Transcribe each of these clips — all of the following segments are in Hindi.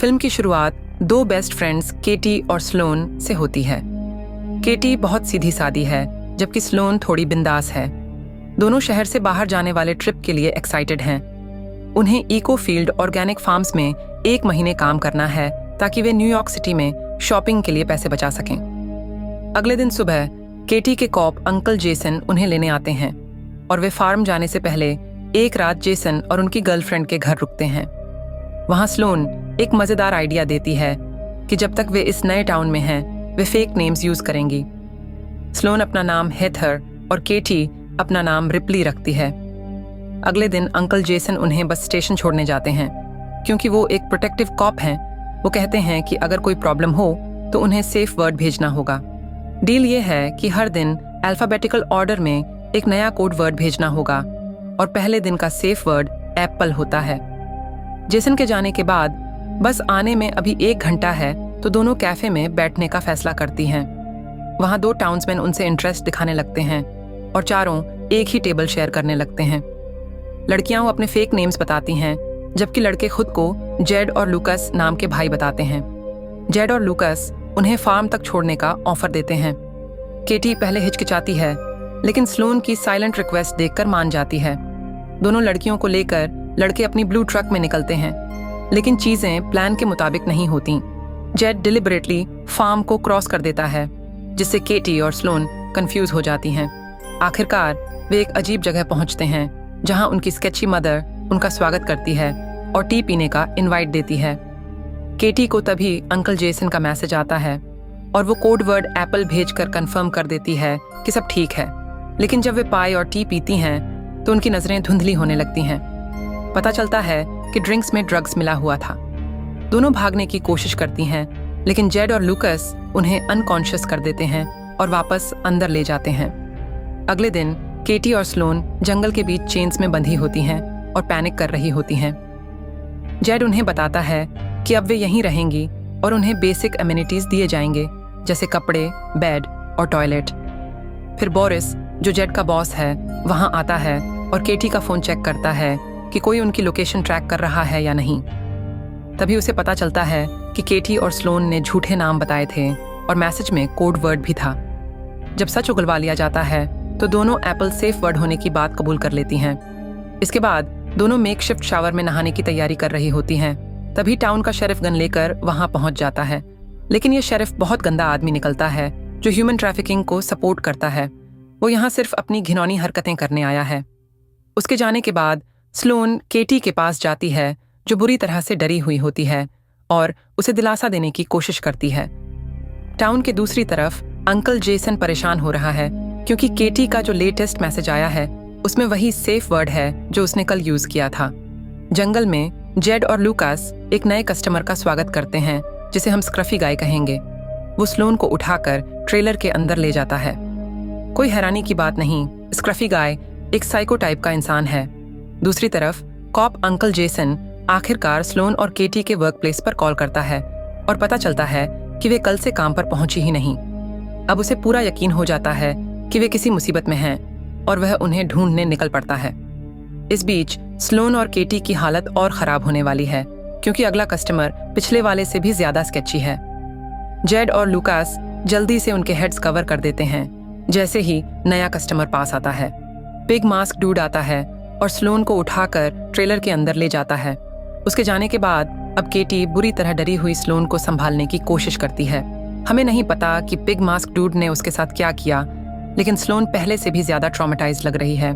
फिल्म की शुरुआत दो बेस्ट फ्रेंड्स केटी और स्लोन से होती है। केटी बहुत सीधी सादी है, जबकि स्लोन थोड़ी बिंदास है। दोनों शहर से बाहर जाने वाले ट्रिप के लिए एक्साइटेड हैं। उन्हें इको फील्ड ऑर्गेनिक फार्म्स में 1 महीने काम करना है ताकि वे न्यूयॉर्क सिटी में शॉपिंग के लिए पैसे बचा सकें। अगले दिन सुबह केटी के कॉप अंकल जेसन उन्हें लेने आते हैं और वे फार्म जाने से पहले एक रात जेसन और उनकी गर्लफ्रेंड के घर रुकते हैं। वहां स्लोन एक मजेदार आइडिया देती है कि जब तक वे इस नए टाउन में हैं, वे फेक नेम्स यूज करेंगी। स्लोन अपना नाम हेथर और केटी अपना नाम रिप्ली रखती है। अगले दिन अंकल जेसन उन्हें बस स्टेशन छोड़ने जाते हैं। क्योंकि वो एक प्रोटेक्टिव कॉप हैं, वो कहते हैं कि अगर कोई प्रॉब्लम हो तो उन्हें सेफ वर्ड भेजना होगा। डील ये है कि हर दिन अल्फाबेटिकल ऑर्डर में एक नया कोड वर्ड भेजना होगा और पहले दिन का सेफ वर्ड एप्पल होता है। जेसन के जाने के बाद बस आने में अभी 1 घंटा है तो दोनों कैफे में बैठने का फैसला करती हैं। वहां 2 टाउन्समैन उनसे इंटरेस्ट दिखाने लगते हैं और चारों एक ही टेबल शेयर करने लगते हैं। लड़कियां अपने फेक नेम्स बताती हैं, जबकि लड़के खुद को जेड और लूकस नाम के भाई बताते हैं। जेड और लूकस उन्हें फार्म तक छोड़ने का ऑफर देते हैं। केटी पहले हिचकिचाती है, लेकिन स्लोन की साइलेंट रिक्वेस्ट देखकर मान जाती है। दोनों लड़कियों को लेकर लड़के अपनी ब्लू ट्रक में निकलते हैं, लेकिन चीजें प्लान के मुताबिक नहीं होती। जेड डिलिबरेटली फार्म को क्रॉस कर देता है, जिससे केटी और स्लोन कंफ्यूज हो जाती हैं। आखिरकार वे एक अजीब जगह पहुंचते हैं, जहां उनकी स्केची मदर उनका स्वागत करती है और टी पीने का इनवाइट देती है। केटी को तभी अंकल जेसन का मैसेज आता है और वो कोड वर्ड एप्पल भेजकर कंफर्म कर देती है कि सब ठीक है। लेकिन जब वे पाई और टी पीती हैं तो उनकी नजरें धुंधली होने लगती हैं। पता चलता है कि ड्रिंक्स में ड्रग्स मिला हुआ था। दोनों भागने की कोशिश करती हैं, लेकिन जेड और लूकस उन्हें अनकॉन्शियस कर देते हैं और वापस अंदर ले जाते हैं। अगले दिन केटी और स्लोन जंगल के बीच चेन्स में बंधी होती हैं और पैनिक कर रही होती हैं। जेड उन्हें बताता है कि अब वे यहीं रहेंगी और उन्हें बेसिक एमिनिटीज दिए जाएंगे, जैसे कपड़े, बेड और टॉयलेट। फिर बोरिस, जो जेड का बॉस है, वहां आता है और केटी का फोन चेक करता है कि कोई उनकी लोकेशन ट्रैक कर रहा है या नहीं। तभी उसे पता चलता है कि केटी और स्लोन ने झूठे नाम बताए थे और मैसेज में कोड वर्ड भी था। जब सच उगलवा लिया जाता है तो दोनों एप्पल सेफ वर्ड होने की बात कबूल कर लेती हैं। इसके बाद दोनों मेकशिफ्ट शावर में नहाने की तैयारी कर रही होती हैं। तभी टाउन का शेरिफ गन लेकर वहां पहुंच जाता है, लेकिन ये शेरिफ बहुत गंदा आदमी निकलता है जो ह्यूमन ट्रैफिकिंग को सपोर्ट करता है। वो यहाँ सिर्फ अपनी घिनौनी हरकतें करने आया है। उसके जाने के बाद स्लोन केटी के पास जाती है, जो बुरी तरह से डरी हुई होती है, और उसे दिलासा देने की कोशिश करती है। टाउन के दूसरी तरफ अंकल जेसन परेशान हो रहा है, क्योंकि केटी का जो लेटेस्ट मैसेज आया है उसमें वही सेफ वर्ड है जो उसने कल यूज किया था। जंगल में जेड और लूकास एक नए कस्टमर का स्वागत करते हैं, जिसे हम स्क्रफी गाय कहेंगे। वो स्लोन को उठाकर ट्रेलर के अंदर ले जाता है। कोई हैरानी की बात नहीं, स्क्रफी गाय एक साइको टाइप का इंसान है। दूसरी तरफ कॉप अंकल जेसन आखिरकार स्लोन और केटी के वर्क प्लेस पर कॉल करता है और पता चलता है कि वे कल से काम पर पहुंची ही नहीं। अब उसे पूरा यकीन हो जाता है कि वे किसी मुसीबत में हैं और वह उन्हें ढूंढने निकल पड़ता है। इस बीच स्लोन और केटी की हालत और खराब होने वाली है, क्योंकि अगला कस्टमर पिछले वाले से भी ज्यादा स्केची है। जेड और लूकास जल्दी से उनके हेड्स कवर कर देते हैं जैसे ही नया कस्टमर पास आता है। पिग मास्क डूड आता है और स्लोन को उठाकर ट्रेलर के अंदर ले जाता है। उसके जाने के बाद अब केटी बुरी तरह डरी हुई स्लोन को संभालने की कोशिश करती है। हमें नहीं पता कि पिग मास्क डूड ने उसके साथ क्या किया, लेकिन स्लोन पहले से भी ज्यादा ट्रॉमेटाइज लग रही है।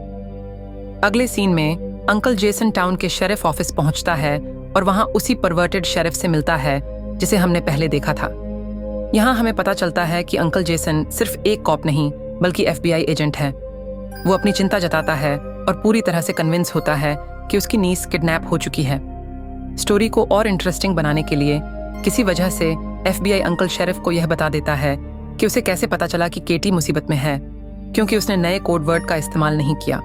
अगले सीन में अंकल जेसन टाउन के शेरिफ ऑफिस पहुंचता है और वहां उसी परवर्टेड शेरिफ से मिलता है जिसे हमने पहले देखा था। यहाँ हमें पता चलता है कि अंकल जेसन सिर्फ एक कॉप नहीं बल्कि FBI एजेंट है। वो अपनी चिंता जताता है और पूरी तरह से कन्विंस होता है कि उसकी नीस किडनैप हो चुकी है। स्टोरी को और इंटरेस्टिंग बनाने के लिए किसी वजह से FBI अंकल शेरिफ को यह बता देता है कि उसे कैसे पता चला कि केटी मुसीबत में है, क्योंकि उसने नए कोड वर्ड का इस्तेमाल नहीं किया।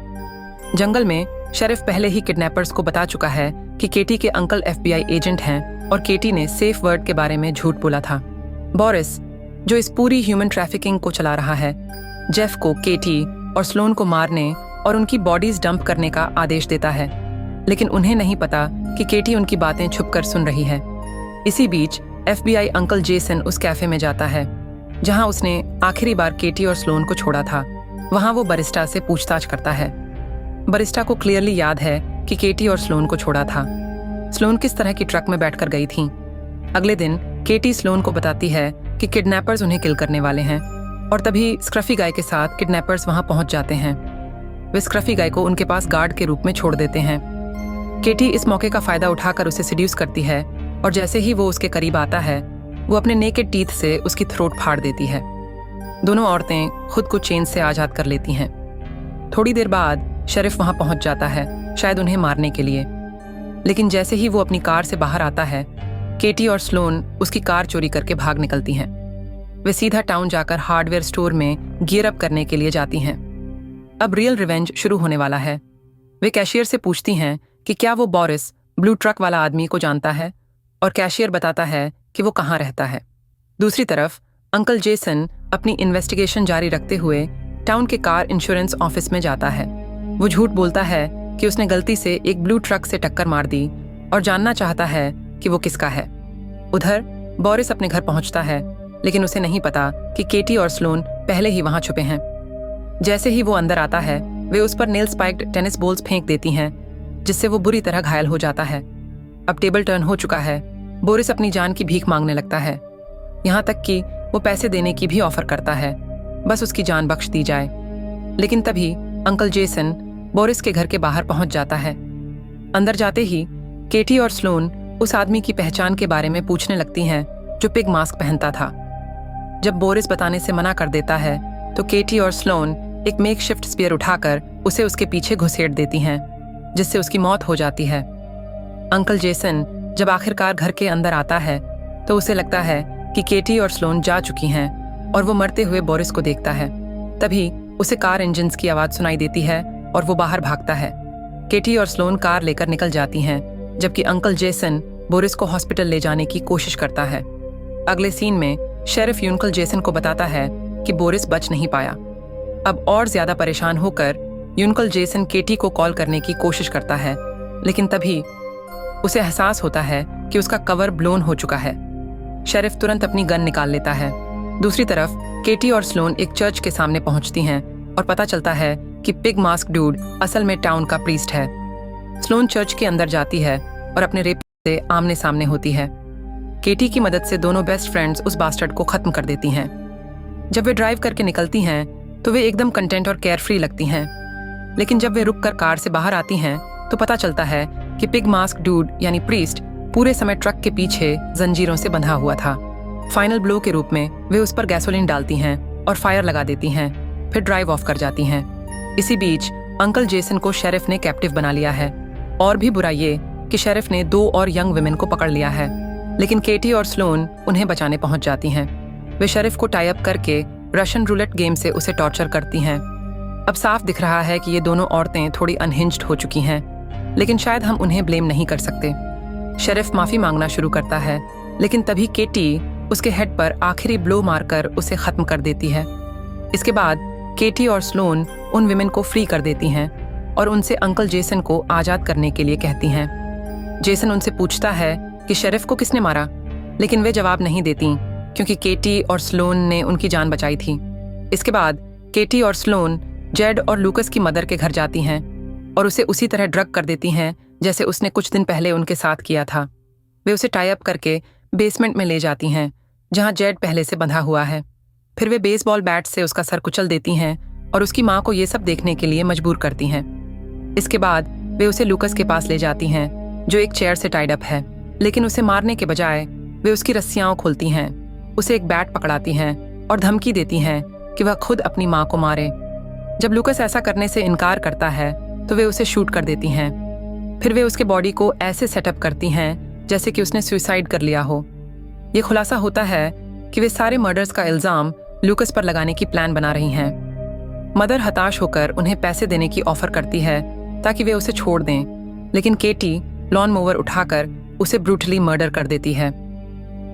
जंगल में शेरिफ पहले ही किडनैपर्स को बता चुका है कि केटी के अंकल FBI एजेंट हैं और केटी ने सेफ वर्ड के बारे में झूठ बोला था। बोरिस, जो इस पूरी ह्यूमन ट्रैफिकिंग को चला रहा है, जेफ को केटी और स्लोन को मारने और उनकी बॉडीज डंप करने का आदेश देता है, लेकिन उन्हें नहीं पता कि केटी उनकी बातें छुपकर सुन रही है। इसी बीच FBI अंकल जेसन उस कैफे में जाता है जहां उसने आखिरी बार केटी और स्लोन को छोड़ा था। वहां वो बरिस्टा से पूछताछ करता है। बरिस्टा को क्लियरली याद है कि केटी और स्लोन को छोड़ा था। स्लोन किस तरह की ट्रक में बैठकर गई थी। अगले दिन केटी स्लोन को बताती है कि किडनैपर्स उन्हें किल करने वाले हैं और तभी स्क्रफी गाय के साथ किडनैपर्स वहां पहुंच जाते हैं। वे स्क्रफी गाय को उनके पास गार्ड के रूप में छोड़ देते हैं। केटी इस मौके का फायदा उठाकर उसे सिड्यूस करती है और जैसे ही वो उसके करीब आता है वो अपने नेकेड टीथ से उसकी थ्रोट फाड़ देती है। दोनों औरतें खुद को चेन से आज़ाद कर लेती हैं। थोड़ी देर बाद शेरिफ वहां पहुंच जाता है, शायद उन्हें मारने के लिए। लेकिन जैसे ही वो अपनी कार से बाहर आता है, केटी और स्लोन उसकी कार चोरी करके भाग निकलती हैं। वे सीधा टाउन जाकर हार्डवेयर स्टोर में गियर अप करने के लिए जाती हैं। अब रियल रिवेंज शुरू होने वाला है। वे कैशियर से पूछती हैं कि क्या वो बोरिस ब्लू ट्रक वाला आदमी को जानता है, और कैशियर बताता है कि वो कहाँ रहता है। दूसरी तरफ अंकल जेसन अपनी इन्वेस्टिगेशन जारी रखते हुए टाउन के कार इंश्योरेंस ऑफिस में जाता है। वो झूठ बोलता है कि उसने गलती से एक ब्लू ट्रक से टक्कर मार दी और जानना चाहता है कि वो किसका है। उधर बोरिस अपने घर पहुंचता है, लेकिन उसे नहीं पता कि केटी और स्लोन पहले ही वहां छुपे हैं। जैसे ही वो अंदर आता है, वे उस पर नेल स्पाइक्ड टेनिस बॉल्स फेंक देती हैं, जिससे वो बुरी तरह घायल हो जाता है। अब टेबल टर्न हो चुका है। बोरिस अपनी जान की भीख मांगने लगता है, यहाँ तक कि वो पैसे देने की भी ऑफर करता है, बस उसकी जान बख्श दी जाए। लेकिन तभी अंकल जेसन बोरिस के घर के बाहर पहुंच जाता है। अंदर जाते ही केटी और स्लोन उस आदमी की पहचान के बारे में पूछने लगती हैं जो पिग मास्क पहनता था। जब बोरिस बताने से मना कर देता है तो केटी और स्लोन एक मेकशिफ्ट स्पीयर उठाकर उसे उसके पीछे घुसेड़ देती हैं, जिससे उसकी मौत हो जाती है। अंकल जेसन जब आखिरकार घर के अंदर आता है तो उसे लगता है कि केटी और स्लोन जा चुकी हैं और वो मरते हुए बोरिस को देखता है। तभी उसे कार इंजन्स की आवाज़ सुनाई देती है और वो बाहर भागता है। केटी और स्लोन कार लेकर निकल जाती हैं, जबकि अंकल जेसन बोरिस को हॉस्पिटल ले जाने की कोशिश करता है। अगले सीन में शेरिफ यूनकल जेसन को बताता है कि बोरिस बच नहीं पाया। अब और ज्यादा परेशान होकर यूनकल जेसन केटी को कॉल करने की कोशिश करता है, लेकिन तभी उसे एहसास होता है कि उसका कवर ब्लोन हो चुका है। शेरिफ तुरंत अपनी गन निकाल लेता है। दूसरी तरफ केटी और स्लोन एक चर्च के सामने पहुंचती हैं और पता चलता है कि पिग मास्क डूड असल में टाउन का प्रीस्ट है। स्लोन चर्च के अंदर जाती है और अपने रेप से आमने सामने होती है। केटी की मदद से दोनों बेस्ट फ्रेंड्स उस बास्टर्ड को खत्म कर देती हैं। जब वे ड्राइव करके निकलती हैं तो वे एकदम कंटेंट और केयरफ्री लगती हैं, लेकिन जब वे रुककर कार से बाहर आती हैं तो पता चलता है कि पिग मास्क डूड यानी प्रीस्ट पूरे समय ट्रक के पीछे जंजीरों से बंधा हुआ था। फाइनल ब्लो के रूप में वे उस पर गैसोलीन डालती हैं और फायर लगा देती हैं, फिर ड्राइव ऑफ कर जाती हैं। इसी बीच अंकल जेसन को शेरिफ ने कैप्टिव बना लिया है। और भी बुरा ये कि शेरिफ ने 2 और यंग वुमेन को पकड़ लिया है, लेकिन केटी और स्लोन उन्हें बचाने पहुंच जाती हैं। वे शेरिफ को टाई अप करके रशियन रूलेट गेम से उसे टॉर्चर करती हैं। अब साफ दिख रहा है कि ये दोनों औरतें थोड़ी अनहिंज्ड हो चुकी हैं, लेकिन शायद हम उन्हें ब्लेम नहीं कर सकते। शेरिफ माफी मांगना शुरू करता है, लेकिन तभी केटी उसके हेड पर आखिरी ब्लो मारकर उसे खत्म कर देती है। इसके बाद केटी और स्लोन उन विमेन को फ्री कर देती हैं और उनसे अंकल जेसन को आज़ाद करने के लिए कहती हैं। जेसन उनसे पूछता है कि शेरिफ को किसने मारा, लेकिन वे जवाब नहीं देती क्योंकि केटी और स्लोन ने उनकी जान बचाई थी। इसके बाद केटी और स्लोन जेड और लूकस की मदर के घर जाती हैं और उसे उसी तरह ड्रग कर देती हैं जैसे उसने कुछ दिन पहले उनके साथ किया था। वे उसे टाई अप करके बेसमेंट में ले जाती हैं जहां जेड पहले से बंधा हुआ है। फिर वे बेसबॉल बैट से उसका सर कुचल देती हैं और उसकी माँ को ये सब देखने के लिए मजबूर करती हैं। इसके बाद वे उसे लूकस के पास ले जाती हैं जो एक चेयर से टाइड अप है, लेकिन उसे मारने के बजाय वे उसकी रस्सियाँ खोलती हैं, उसे एक बैट पकड़ाती हैं और धमकी देती हैं कि वह खुद अपनी माँ को मारे। जब लूकस ऐसा करने से इनकार करता है तो वे उसे शूट कर देती हैं। फिर वे उसके बॉडी को ऐसे सेटअप करती हैं जैसे कि उसने सुसाइड कर लिया हो। ये खुलासा होता है कि वे सारे मर्डर्स का इल्ज़ाम लूकस पर लगाने की प्लान बना रही हैं। मदर हताश होकर उन्हें पैसे देने की ऑफर करती है ताकि वे उसे छोड़ दें, लेकिन केटी लॉन मोवर उठाकर उसे ब्रूटली मर्डर कर देती है।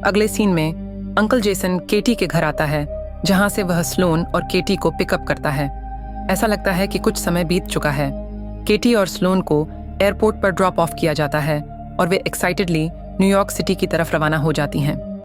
अगले सीन में अंकल जेसन केटी के घर आता है जहां से वह स्लोन और केटी को पिकअप करता है। ऐसा लगता है कि कुछ समय बीत चुका है। केटी और स्लोन को एयरपोर्ट पर ड्रॉप ऑफ किया जाता है और वे एक्साइटेडली न्यूयॉर्क सिटी की तरफ रवाना हो जाती हैं।